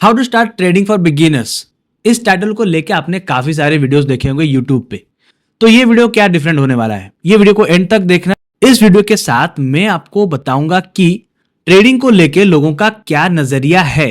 How to start trading for beginners. इस title को लेके आपने काफी सारे वीडियोस देखे होंगे यूट्यूब पे। तो ये वीडियो क्या डिफरेंट होने वाला है, ये वीडियो को एंड तक देखना। इस वीडियो के साथ मैं आपको बताऊंगा कि ट्रेडिंग को लेके लोगों का क्या नजरिया है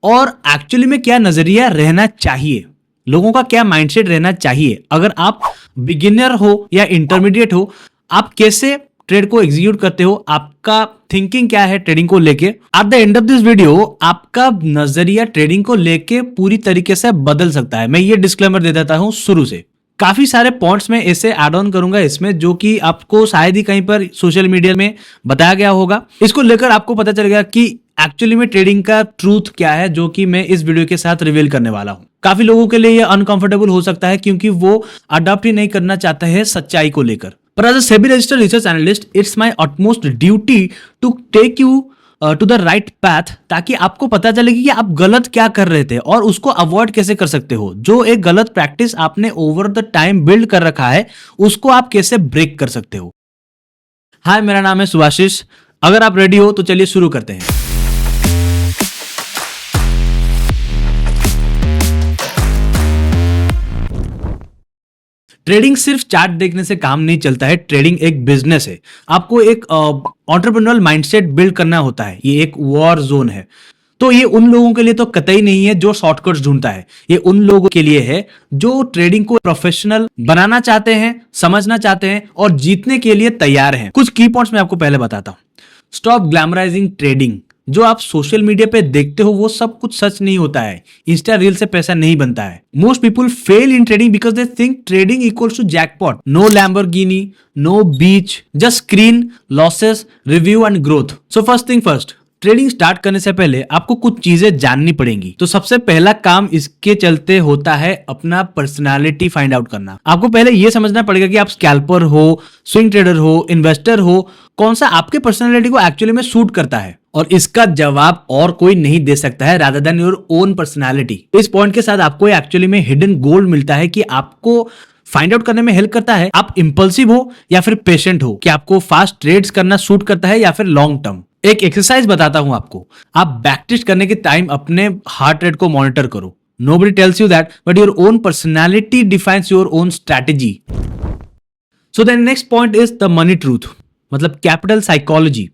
और एक्चुअली में क्या नजरिया रहना चाहिए, लोगों का क्या माइंडसेट रहना चाहिए। अगर आप बिगिनर हो या इंटरमीडिएट हो, आप कैसे ट्रेड को एग्जीक्यूट करते हो, आपका थिंकिंग क्या है ट्रेडिंग को लेके। At the end of this video आपका नजरिया ट्रेडिंग को लेके पूरी तरीके से बदल सकता है। मैं ये डिस्क्लेमर दे देता हूं शुरू से। काफी सारे पॉइंट्स में ऐसे ऐड ऑन करूंगा इसमें जो कि आपको शायद ही कहीं पर सोशल मीडिया में बताया गया होगा। इसको लेकर आपको पता चलेगा कि एक्चुअली में ट्रेडिंग का ट्रूथ क्या है, जो कि मैं इस वीडियो के साथ रिवील करने वाला हूं। काफी लोगों के लिए ये अनकंफर्टेबल हो सकता है क्योंकि वो अडॉप्ट ही नहीं करना चाहते हैं सच्चाई को लेकर। पर as a SEBI registered research analyst it's my utmost duty to take you to the right path, ताकि आपको पता चले कि आप गलत क्या कर रहे थे और उसको अवॉइड कैसे कर सकते हो। जो एक गलत प्रैक्टिस आपने ओवर द टाइम बिल्ड कर रखा है उसको आप कैसे ब्रेक कर सकते हो। हाय, मेरा नाम है सुभाषिष। अगर आप रेडी हो तो चलिए शुरू करते हैं। ट्रेडिंग सिर्फ चार्ट देखने से काम नहीं चलता है, ट्रेडिंग एक बिजनेस है। आपको एक एंटरप्रेन्योरल माइंडसेट बिल्ड करना होता है। ये एक वॉर जोन है, तो ये उन लोगों के लिए तो कतई नहीं है जो शॉर्टकट्स ढूंढता है। ये उन लोगों के लिए है जो ट्रेडिंग को प्रोफेशनल बनाना चाहते हैं, समझना चाहते हैं और जीतने के लिए तैयार हैं। कुछ की पॉइंट्स मैं आपको पहले बताता हूं। Stop glamorising trading. जो आप सोशल मीडिया पे देखते हो वो सब कुछ सच नहीं होता है। इंस्टा रील से पैसा नहीं बनता है। Most people fail in trading because they think trading equals to jackpot. No Lamborghini, no beach, just screen, losses, review and growth. So first thing first, trading start करने से पहले आपको कुछ चीजें जाननी पड़ेंगी। तो सबसे पहला काम इसके चलते होता है अपना पर्सनालिटी फाइंड आउट करना। आपको पहले यह समझना पड़ेगा कि आप स्कैल्पर हो, स्विंग ट्रेडर हो, इन्वेस्टर हो, कौन सा आपके पर्सनालिटी को एक्चुअली में सूट करता है। और इसका जवाब और कोई नहीं दे सकता है rather than your own personality. इस पॉइंट के साथ आपको एक्चुअली में हिडन गोल्ड मिलता है कि आपको फाइंड आउट करने में हेल्प करता है आप इंपल्सिव हो या फिर पेशेंट हो, कि आपको फास्ट ट्रेड्स करना सूट करता है या फिर लॉन्ग टर्म। एक एक्सरसाइज बताता हूं आपको। आप बैक टेस्ट करने के टाइम अपने हार्ट रेट को मॉनिटर करो। Nobody tells you that, but your own personality defines your own strategy. So the next point is the money truth, मतलब कैपिटल साइकोलॉजी।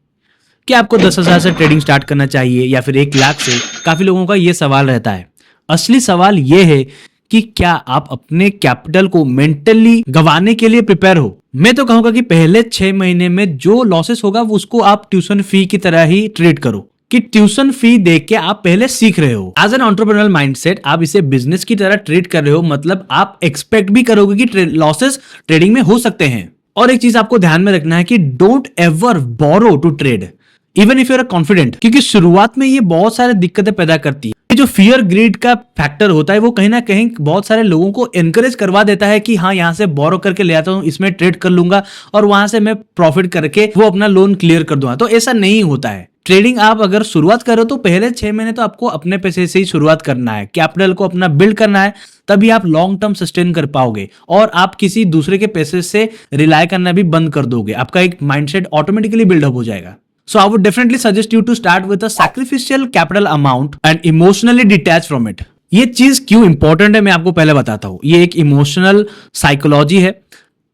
क्या आपको 10,000 से ट्रेडिंग स्टार्ट करना चाहिए या फिर 1 लाख से? काफी लोगों का यह सवाल रहता है। असली सवाल यह है कि क्या आप अपने कैपिटल को मेंटली गंवाने के लिए प्रिपेयर हो। मैं तो कहूंगा कि पहले 6 महीने में जो लॉसेस होगा उसको आप ट्यूशन फी की तरह ही ट्रीट करो, कि ट्यूशन फी देख के आप पहले सीख रहे हो। एज एन एंटरप्रेन्योरल माइंडसेट आप इसे बिजनेस की तरह ट्रीट कर रहे हो, मतलब आप एक्सपेक्ट भी करोगे कि लॉसेस ट्रेडिंग में हो सकते हैं। और एक चीज आपको ध्यान में रखना है कि don't ever borrow to trade even if you are confident, क्योंकि शुरुआत में ये बहुत सारे दिक्कतें पैदा करती है। जो फियर ग्रीड का फैक्टर होता है वो कहीं ना कहीं बहुत सारे लोगों को एनकरेज करवा देता है कि हाँ, यहाँ से बोरो करके ले आता हूँ, इसमें ट्रेड कर लूंगा और वहां से मैं प्रॉफिट करके वो अपना लोन क्लियर कर दूंगा। तो ऐसा नहीं होता है। ट्रेडिंग आप अगर शुरुआत करो तो पहले 6 महीने तो आपको अपने पैसे से ही शुरुआत करना है, कैपिटल को अपना बिल्ड करना है, तभी आप लॉन्ग टर्म सस्टेन कर पाओगे और आप किसी दूसरे के पैसे से रिलाय करना भी बंद कर दोगे। आपका एक माइंडसेट ऑटोमेटिकली बिल्डअप हो जाएगा। So I would definitely suggest you to start with a sacrificial capital amount and emotionally detach from it. ये चीज क्यों इंपॉर्टेंट है मैं आपको पहले बताता हूं। ये एक इमोशनल साइकोलॉजी है।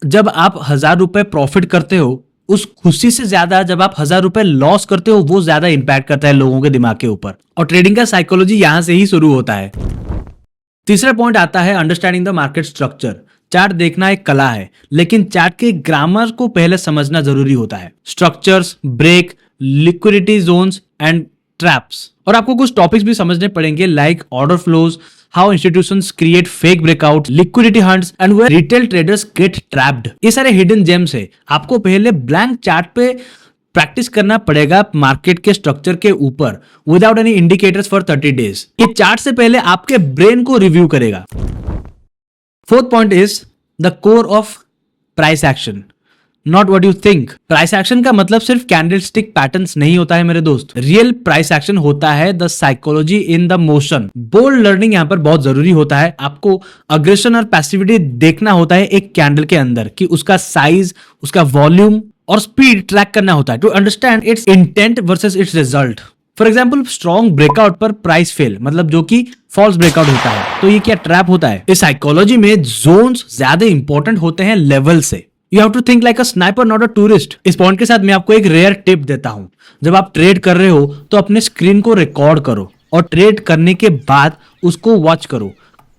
जब आप 1,000 रुपए प्रॉफिट करते हो, उस खुशी से ज्यादा जब आप 1,000 रुपए लॉस करते हो वो ज्यादा इंपैक्ट करता है लोगों के दिमाग के ऊपर। और ट्रेडिंग का साइकोलॉजी यहां से ही शुरू होता है। तीसरा पॉइंट आता है understanding the market structure. Chart देखना एक कला है, लेकिन चार्ट के ग्रामर को पहले समझना जरूरी होता है। Structures, break, liquidity zones and traps. और आपको कुछ टॉपिक्स भी समझने पड़ेंगे like order flows, how institutions create fake breakout, liquidity hunts and where retail traders get trapped. ये सारे हिडन जेम्स है। आपको पहले ब्लैंक चार्ट पे प्रैक्टिस करना पड़ेगा मार्केट के स्ट्रक्चर के ऊपर without any indicators for 30 days. ये चार्ट से पहले आपके ब्रेन को रिव्यू करेगा। Fourth point is the core of price action, not what you think. Price action का मतलब सिर्फ कैंडलस्टिक पैटर्न्स नहीं होता है मेरे दोस्त। रियल प्राइस एक्शन होता है the psychology in the motion. Bold learning यहाँ पर बहुत जरूरी होता है। आपको अग्रेशन और पैसिविटी देखना होता है एक कैंडल के अंदर, कि उसका साइज, उसका वॉल्यूम और स्पीड ट्रैक करना होता है to understand its intent versus its result. For example strong breakout पर प्राइस फेल, मतलब जो कि फॉल्स ब्रेकआउट होता है। तो ये क्या ट्रैप होता है? इस साइकोलॉजी में जोन्स ज्यादा इंपॉर्टेंट होते हैं लेवल से। You have to think like a sniper not a tourist. इस पॉइंट के साथ मैं आपको एक रेयर टिप देता हूं। जब आप ट्रेड कर रहे हो तो अपने स्क्रीन को रिकॉर्ड करो और ट्रेड करने के बाद उसको वॉच करो,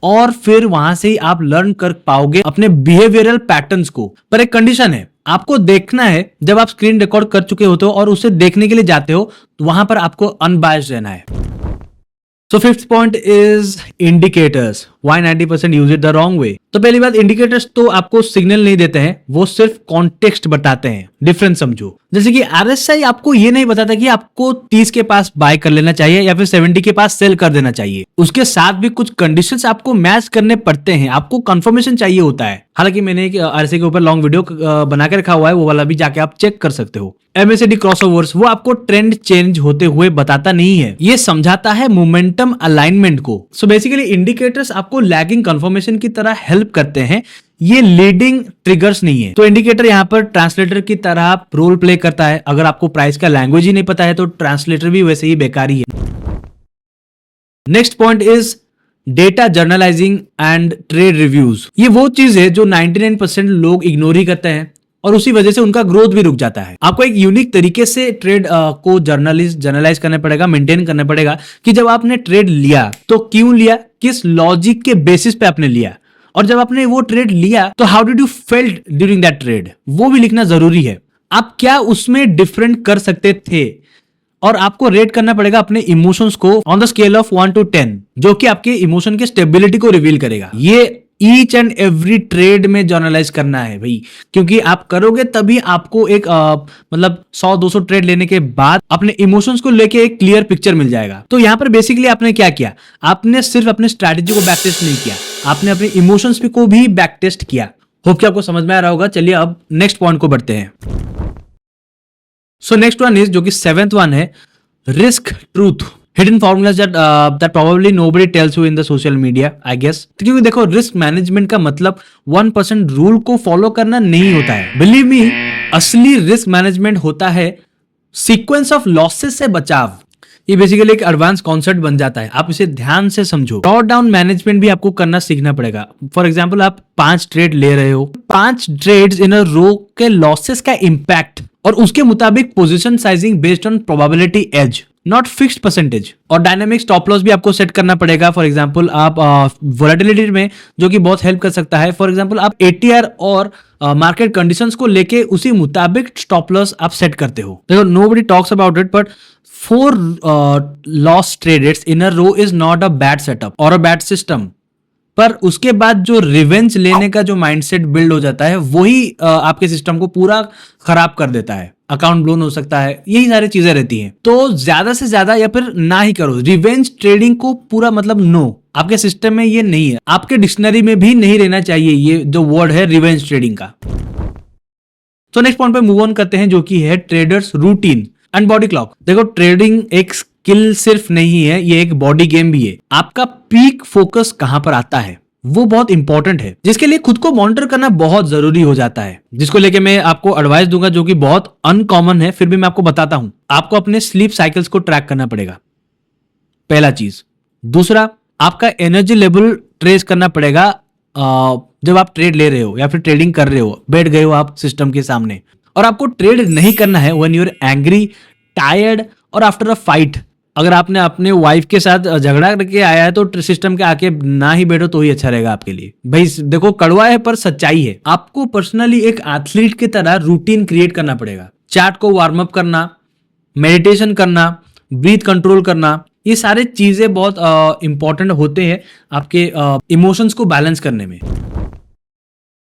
और फिर वहां से ही आप लर्न कर पाओगे अपने बिहेवियरल पैटर्न्स को। पर एक कंडीशन है, आपको देखना है जब आप स्क्रीन रिकॉर्ड कर चुके होते हो और उसे देखने के लिए जाते हो तो वहां पर आपको अनबायस्ड रहना है। So fifth point is indicators. Why 90% use it the wrong way? तो पहली बात, इंडिकेटर्स तो आपको सिग्नल नहीं देते हैं, वो सिर्फ कॉन्टेक्स्ट बताते हैं। डिफरेंस समझो। जैसे कि आरएसआई आपको ये नहीं बताता कि आपको 30 के पास बाय कर लेना चाहिए या फिर 70 के पास सेल कर देना चाहिए। उसके साथ भी कुछ कंडीशंस आपको मैच करने पड़ते हैं, आपको कंफर्मेशन चाहिए होता है। हालांकि मैंने एक आरएसआई के ऊपर लॉन्ग वीडियो बना के रखा हुआ है, वो वाला भी जाके आप चेक कर सकते हो। एमएससीडी क्रॉसओवर्स, वो आपको ट्रेंड चेंज होते हुए बताता नहीं है, ये समझाता है मोमेंटम अलाइनमेंट को। सो बेसिकली इंडिकेटर्स आपको लैगिंग कंफर्मेशन की तरह हेल्प करते हैं, ये लीडिंग ट्रिगर्स नहीं है। तो इंडिकेटर यहाँ पर ट्रांसलेटर की तरह रोल प्ले करता है। अगर आपको प्राइस का लैंग्वेज ही नहीं पता है तो ट्रांसलेटर भी वैसे ही बेकार ही है। Next point is data journalising and trade reviews. ये वो चीज है जो 99% लोग इग्नोर ही करते हैं और उसी वजह से उनका ग्रोथ भी रुक जाता है। आपको एक यूनिक तरीके से ट्रेड को जर्नलाइज करना पड़ेगा, मेंटेन करना पड़ेगा कि जब आपने ट्रेड लिया तो क्यों लिया, किस लॉजिक के बेसिस पे आपने लिया, और जब आपने वो ट्रेड लिया तो how did you felt during that trade, वो भी लिखना जरूरी है। आप क्या उसमें डिफरेंट कर सकते थे, और आपको रेट करना पड़ेगा अपने इमोशंस को on the scale of 1 to 10, जो कि आपके इमोशन के स्टेबिलिटी को रिवील करेगा। ये ईच एंड एवरी ट्रेड में जर्नलाइज करना है भाई, क्योंकि आप करोगे तभी आपको एक मतलब 100-200 ट्रेड लेने के बाद अपने इमोशंस को लेके एक क्लियर पिक्चर मिल जाएगा। तो यहाँ पर बेसिकली आपने क्या किया, आपने सिर्फ अपने स्ट्रैटेजी को बैक टेस्ट नहीं किया, आपने अपने इमोशंस को भी बैक टेस्ट किया। होप कि आपको समझ में आ रहा होगा। चलिए अब नेक्स्ट पॉइंट को बढ़ते हैं। सो नेक्स्ट वन इज, जो कि 7th वन है, risk truth, hidden formulas that probably nobody tells you in the social media, I guess. क्योंकि देखो, रिस्क मैनेजमेंट का मतलब 1% रूल को फॉलो करना नहीं होता है। बिलीव मी, असली रिस्क मैनेजमेंट होता है सीक्वेंस ऑफ लॉसेस से बचाव। ये बेसिकली एक एडवांस कॉन्सेप्ट बन जाता है, आप इसे ध्यान से समझो। ड्रॉ डाउन मैनेजमेंट भी आपको करना सीखना पड़ेगा। फॉर एग्जांपल, आप 5 ट्रेड ले रहे हो, 5 ट्रेड्स इन अ रो के लॉसेस का इंपैक्ट और उसके मुताबिक position sizing based on probability edge, not fixed percentage. और डायनामिक स्टॉप लॉस भी आपको सेट करना पड़ेगा। फॉर एग्जांपल, आप वोलेटिलिटी में, जो कि बहुत हेल्प कर सकता है। फॉर एग्जांपल, आप एटीआर और मार्केट कंडीशंस को लेके उसी मुताबिक स्टॉप लॉस आप सेट करते हो। देखो, nobody talks about it, but 4 loss trades in a row is not a bad setup और अ बैड सिस्टम। पर उसके बाद जो रिवेंज लेने का जो माइंडसेट बिल्ड हो जाता है, वही आपके सिस्टम को पूरा खराब कर देता है। अकाउंट ब्लोन हो सकता है, यही सारी चीजें रहती हैं। तो ज्यादा से ज्यादा या फिर ना ही करो रिवेंज ट्रेडिंग को, पूरा मतलब नो। आपके सिस्टम में ये नहीं है, आपके डिक्शनरी में भी नहीं रहना चाहिए ये जो वर्ड है रिवेंज ट्रेडिंग का। तो नेक्स्ट पॉइंट पे मूव ऑन करते हैं, जो कि है traders routine and body clock. देखो, ट्रेडिंग एक स्किल सिर्फ नहीं है, ये एक बॉडी गेम भी है। आपका पीक फोकस कहां पर आता है वो बहुत इंपॉर्टेंट है, जिसके लिए खुद को मॉनिटर करना बहुत जरूरी हो जाता है, जिसको लेके मैं आपको एडवाइस दूंगा, जो कि बहुत अनकॉमन है, फिर भी मैं आपको बताता हूं। आपको अपने स्लीप साइकिल्स को ट्रैक करना पड़ेगा, पहला चीज। दूसरा, आपका एनर्जी लेवल ट्रेस करना पड़ेगा। जब आप ट्रेड ले रहे हो या फिर ट्रेडिंग कर रहे हो, बैठ गए हो आप सिस्टम के सामने, और आपको ट्रेड नहीं करना है when you are angry, tired और आफ्टर अ फाइट। अगर आपने अपने वाइफ के साथ झगड़ा करके आया है तो सिस्टम के आके ना ही बैठो तो ही अच्छा रहेगा आपके लिए। भाई देखो, कड़वा है पर सच्चाई है। आपको पर्सनली एक एथलीट की तरह रूटीन क्रिएट करना पड़ेगा। चार्ट को वार्म अप करना, मेडिटेशन करना, ब्रीथ कंट्रोल करना, ये सारे चीजें बहुत इंपॉर्टेंट होते हैं आपके इमोशंस को बैलेंस करने में।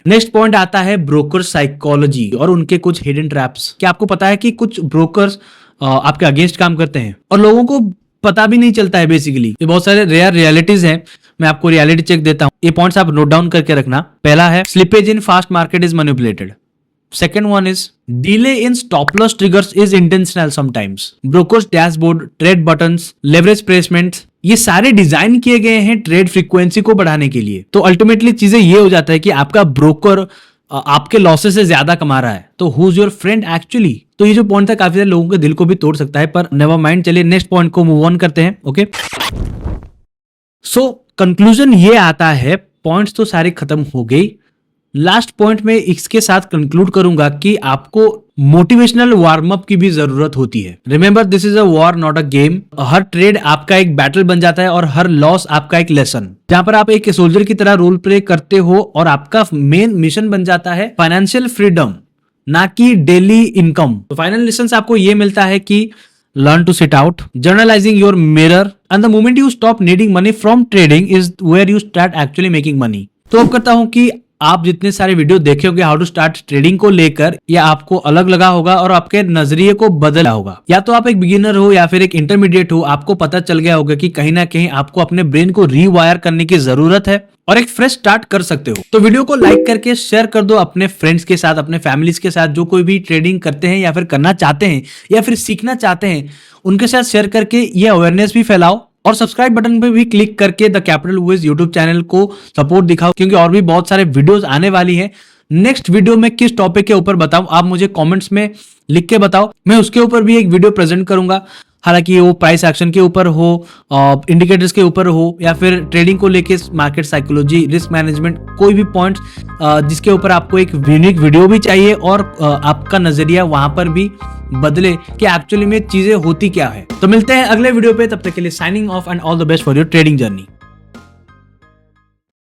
नेक्स्ट पॉइंट आता है ब्रोकर साइकोलॉजी और उनके कुछ हिडन ट्रैप्स। क्या आपको पता है कि कुछ ब्रोकर्स आपके अगेंस्ट काम करते हैं और लोगों को पता भी नहीं चलता है। बेसिकली ये बहुत सारे रेयर रियलिटीज हैं। मैं आपको रियलिटी चेक देता हूं, ये पॉइंट्स आप नोट डाउन करके रखना। पहला है, slippage in fast market is manipulated. Second one is delay in stop loss triggers is intentional sometimes. Brokers dashboard, trade buttons, leverage placements, ये सारे डिजाइन किए गए हैं ट्रेड फ्रीक्वेंसी को बढ़ाने के लिए। तो अल्टीमेटली चीजें ये हो जाता है कि आपका ब्रोकर आपके लॉसेस से ज्यादा कमा रहा है, तो who is your friend actually. तो ये जो पॉइंट था काफी सारे लोगों के दिल को भी तोड़ सकता है, पर नेवर माइंड, चलिए नेक्स्ट पॉइंट को मूव ऑन करते हैं। ओके, सो कंक्लूजन ये आता है, पॉइंट्स तो सारे खत्म हो गई। लास्ट पॉइंट में इसके साथ कंक्लूड करूंगा कि आपको मोटिवेशनल वार्म अप की भी जरूरत होती है। Remember, this is a war not a game. Her trade आपका एक बैटल बन जाता है और हर लॉस आपका एक लेसन, जहां पर आप एक सोल्जर की तरह रोल प्ले करते हो और आपका मेन मिशन बन जाता है फाइनेंशियल फ्रीडम, ना कि डेली इनकम। तो फाइनल लेसन आपको ये मिलता है कि learn to sit out, journalizing your mirror, and the moment you stop needing money from trading is where you start actually making money। तो अब करता हूं कि आप जितने सारे वीडियो देखे होंगे हाउ टू स्टार्ट ट्रेडिंग को लेकर, या आपको अलग लगा होगा और आपके नजरिए को बदला होगा, या तो आप एक बिगिनर हो या फिर एक इंटरमीडिएट हो, आपको पता चल गया होगा कि कहीं ना कहीं आपको अपने ब्रेन को रीवायर करने की जरूरत है और एक फ्रेश स्टार्ट कर सकते हो। तो वीडियो को लाइक करके शेयर कर दो अपने फ्रेंड्स के साथ, अपने फैमिलीज के साथ, जो कोई भी ट्रेडिंग करते हैं या फिर करना चाहते हैं या फिर सीखना चाहते हैं, उनके साथ शेयर करके ये अवेयरनेस भी फैलाओ। और सब्सक्राइब बटन पे भी क्लिक करके the Capital Wiz YouTube channel को सपोर्ट दिखाओ, क्योंकि और भी बहुत सारे वीडियोस आने वाली हैं। नेक्स्ट वीडियो में किस टॉपिक के ऊपर बताऊं, आप मुझे कमेंट्स में लिख के बताओ, मैं उसके ऊपर भी एक वीडियो प्रेजेंट करूंगा। हालांकि वो प्राइस एक्शन के ऊपर हो, इंडिकेटर्स के ऊपर हो, या फिर ट्रेडिंग को लेके मार्केट साइकोलॉजी, रिस्क मैनेजमेंट, कोई भी पॉइंट्स जिसके ऊपर आपको एक यूनिक वीडियो भी चाहिए और आपका नजरिया वहां पर भी बदले कि एक्चुअली में चीजें होती क्या है। तो मिलते हैं अगले वीडियो पे, तब तक के लिए signing off and all the best for your trading journey.